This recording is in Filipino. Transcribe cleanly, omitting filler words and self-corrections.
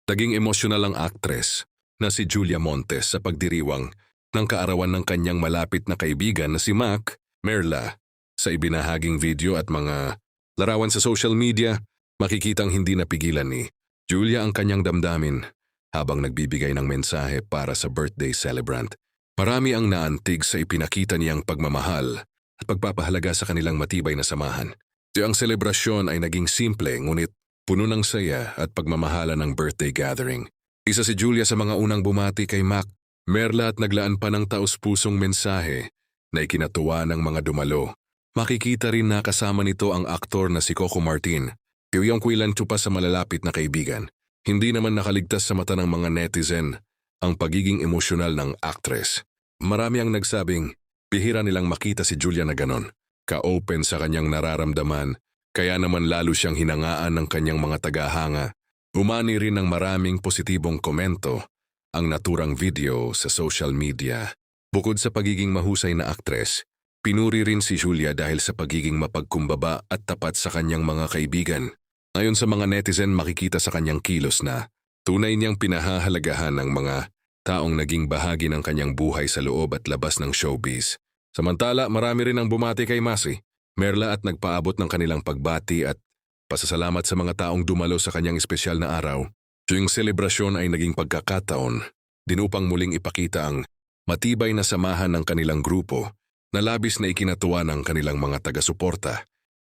Naging emosyonal ang aktres na si Julia Montes sa pagdiriwang ng kaarawan ng kanyang malapit na kaibigan na si Mac Merla. Sa ibinahaging video at mga larawan sa social media, makikitang hindi napigilan ni Julia ang kanyang damdamin habang nagbibigay ng mensahe para sa birthday celebrant. Marami ang naantig sa ipinakita niyang pagmamahal at pagpapahalaga sa kanilang matibay na samahan. Ang selebrasyon ay naging simple ngunit puno ng saya at pagmamahala ng birthday gathering. Isa si Julia sa mga unang bumati kay Mac Merla at naglaan pa ng taus-pusong mensahe na ikinatuwa ng mga dumalo. Makikita rin na kasama nito ang aktor na si Coco Martin. Yung kwilanto pa sa malalapit na kaibigan. Hindi naman nakaligtas sa mata ng mga netizen ang pagiging emosyonal ng aktres. Marami ang nagsabing bihira nilang makita si Julia na ganon. Ka-open sa kanyang nararamdaman, kaya naman lalo siyang hinangaan ng kanyang mga tagahanga. Umani rin ng maraming positibong komento ang naturang video sa social media. Bukod sa pagiging mahusay na aktres, pinuri rin si Julia dahil sa pagiging mapagkumbaba at tapat sa kanyang mga kaibigan. Ayon sa mga netizen, makikita sa kanyang kilos na tunay niyang pinahahalagahan ng mga taong naging bahagi ng kanyang buhay sa loob at labas ng showbiz. Samantala, marami rin ang bumati kay Masi Merla at nagpaabot ng kanilang pagbati at pasasalamat sa mga taong dumalo sa kanyang espesyal na araw. Yung selebrasyon ay naging pagkakataon din upang muling ipakita ang matibay na samahan ng kanilang grupo na labis na ikinatuwa ng kanilang mga taga-suporta.